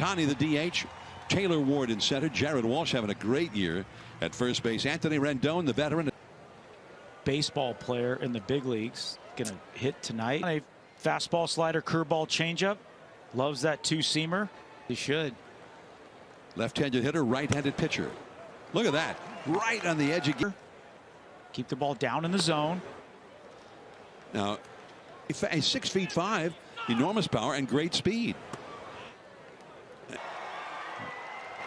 Ohtani, the DH. Taylor Ward in center. Jared Walsh having a great year at first base. Anthony Rendon, the veteran. Baseball player in the big leagues. Going to hit tonight. A fastball, slider, curveball, changeup. Loves that two-seamer. He should. Left-handed hitter, right-handed pitcher. Look at that. Right on the edge of. Keep the ball down in the zone. Now, he's 6'5", enormous power and great speed.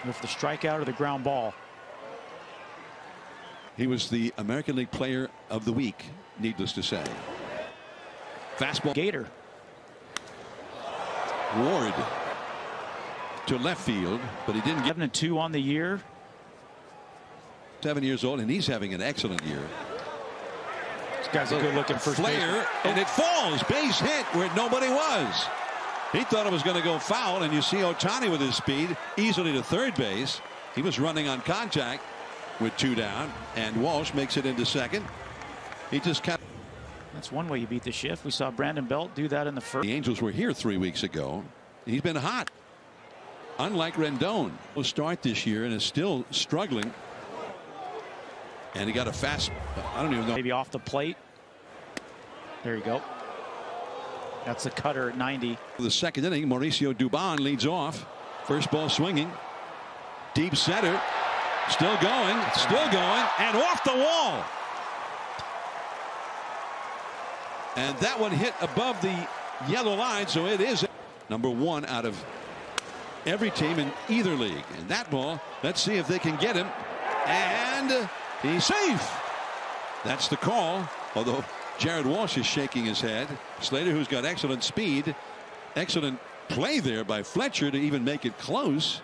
With the strikeout or the ground ball. He was the American League Player of the Week, needless to say. Fastball. Gator. Ward to left field, but he didn't get. 7-2 on the year. 7 years old, and he's having an excellent year. This guy's a good-looking first flare, and it falls. Base hit where nobody was. He thought it was going to go foul, and you see Ohtani with his speed easily to third base. He was running on contact with 2 down, and Walsh makes it into second. He just kept. That's one way you beat the shift. We saw Brandon Belt do that in the first. The Angels were here 3 weeks ago. He's been hot. Unlike Rendon, will start this year and is still struggling. And he got a fast. I don't even know. Maybe off the plate. There you go. That's a cutter at 90. The second inning, Mauricio Dubon leads off. First ball swinging. Deep center. Still going. And off the wall. And that one hit above the yellow line, so it is #1 out of every team in either league. And that ball, let's see if they can get him. And he's safe. That's the call, although Jared Walsh is shaking his head. Slater, who's got excellent speed, excellent play there by Fletcher to even make it close.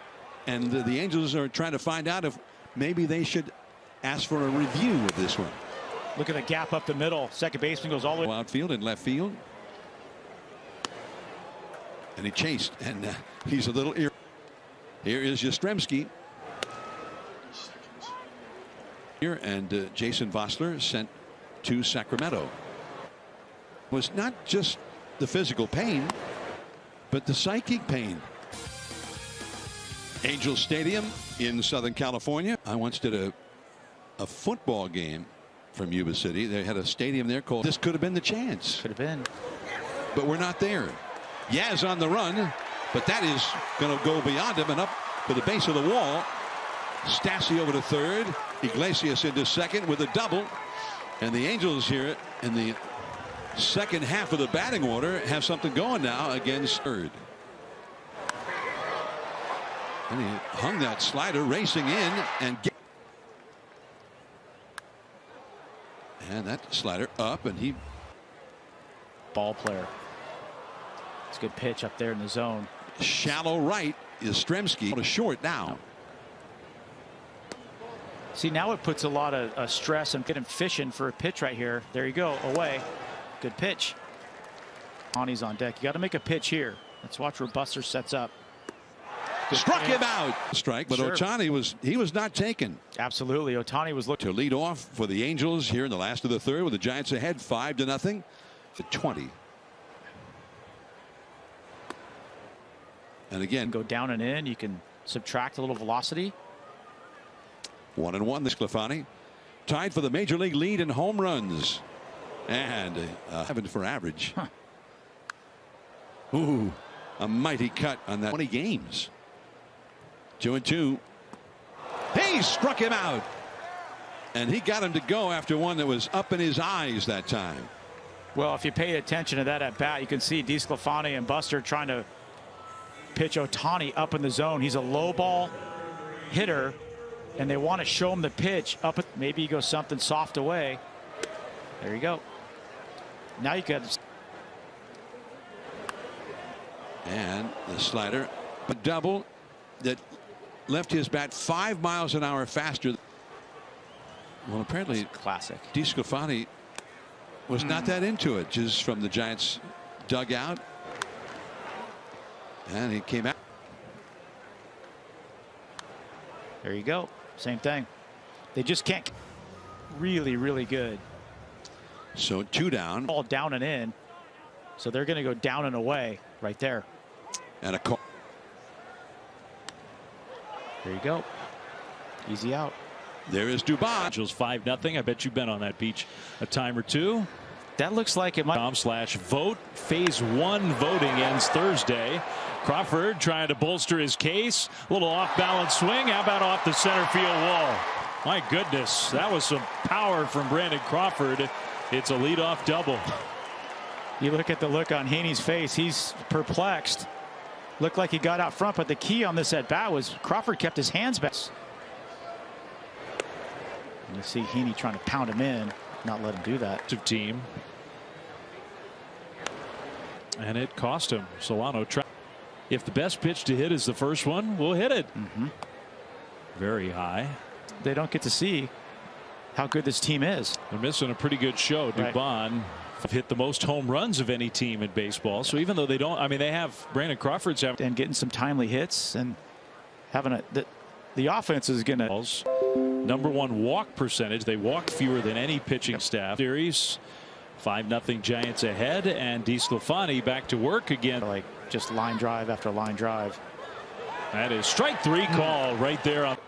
And the Angels are trying to find out if maybe they should ask for a review of this one. Look at the gap up the middle. Second baseman goes all the way outfield and left field. And he chased, and he's a little Here is Yastrzemski. Here, and Jason Vosler sent to Sacramento. Was not just the physical pain, but the psychic pain. Angel Stadium in Southern California. I once did a football game from Yuba City. They had a stadium there called. This could have been the chance. Could have been. But we're not there. Yaz on the run, but that is going to go beyond him and up to the base of the wall. Stassi over to third. Iglesias into second with a double. And the Angels here in the second half of the batting order have something going now against third. And he hung that slider, racing in and that slider up, and he. Ball player. It's a good pitch up there in the zone. Shallow right is Yastrzemski. Short now. See, now it puts a lot of stress and get him fishing for a pitch right here. There you go, away. Good pitch. Ohtani's on deck. You got to make a pitch here. Let's watch where Buster sets up. Good Struck him out. Strike, but sure. Ohtani was not taken. Absolutely. Ohtani was looking to lead off for the Angels here in the last of the third with the Giants ahead 5-0 to 20. And again, go down and in. You can subtract a little velocity. 1-1 this Sclafani. Tied for the major league lead in home runs. And 7 for average. Huh. Ooh, a mighty cut on that 20 games. 2-2. He struck him out. And he got him to go after one that was up in his eyes that time. Well, if you pay attention to that at bat, you can see DeSclafani and Buster trying to pitch Ohtani up in the zone. He's a low ball hitter, and they want to show him the pitch up. Maybe he goes something soft away. There you go. Now you got. And the slider, a double that left his bat 5 miles an hour faster. Well, apparently, classic. DeSclafani was not that into it, just from the Giants dugout. And he came out. There you go. Same thing. They just can't. Really, really good. So 2 down. All down and in. So they're going to go down and away right there. And a call. There you go. Easy out. There is Dubon. Angels 5-0. I bet you've been on that beach a time or two. That looks like it might. .com/vote. Phase 1 voting ends Thursday. Crawford trying to bolster his case. A little off-balance swing. How about off the center field wall? My goodness, that was some power from Brandon Crawford. It's a leadoff double. You look at the look on Heaney's face. He's perplexed. Looked like he got out front, but the key on this at bat was Crawford kept his hands back. And you see Heaney trying to pound him in, not let him do that. Team. And it cost him. Solano tried. If the best pitch to hit is the first one, we'll hit it. Very high. They don't get to see how good this team is. They're missing a pretty good show. Right. Dubon hit the most home runs of any team in baseball. So even though they don't, I mean, they have Brandon Crawford's having and getting some timely hits and having the offense is going to. #1 walk percentage. They walk fewer than any pitching staff. Series 5-0 Giants ahead, and DeSclafani back to work again. Like just line drive after line drive. That is strike 3 call right there.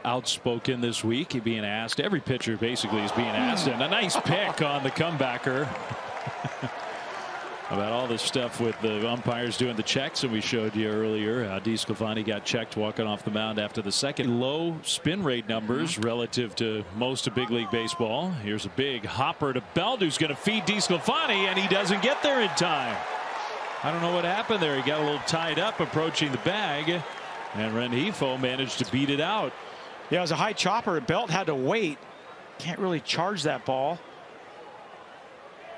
Outspoken this week, being asked. Every pitcher basically is being asked, and a nice pick on the comebacker. About all this stuff with the umpires doing the checks, and we showed you earlier DeSclafani got checked walking off the mound after the second. Low spin rate numbers relative to most of big league baseball. Here's a big hopper to Belt, who's going to feed DeSclafani, and he doesn't get there in time. I don't know what happened there. He got a little tied up approaching the bag, and Rengifo managed to beat it out. Yeah, it was a high chopper. Belt had to wait. Can't really charge that ball.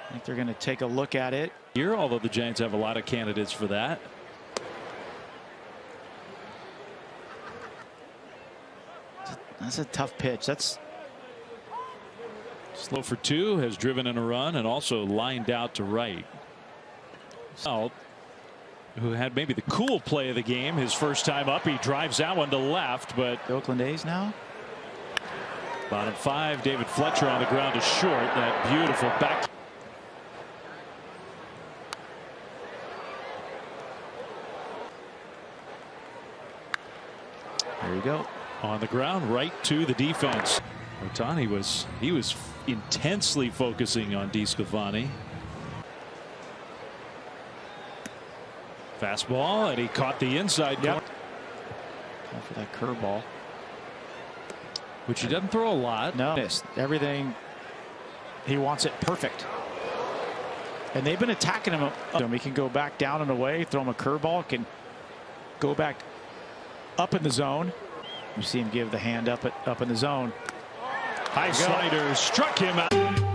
I think they're going to take a look at it here, although the Giants have a lot of candidates for that. That's a tough pitch. That's slow for 2, has driven in a run and also lined out to right. Belt, who had maybe the cool play of the game his first time up, he drives that one to left, but the Oakland A's now. Bottom 5, David Fletcher on the ground is short. That beautiful back. There you go. On the ground, right to the defense. Ohtani was intensely focusing on DeSclafani. Fastball, and he caught the inside corner. Going for that curveball, which he doesn't throw a lot. No, everything. He wants it perfect. And they've been attacking him. He can go back down and away, throw him a curveball, can go back up in the zone. You see him give the hand up in the zone. High slider struck him out.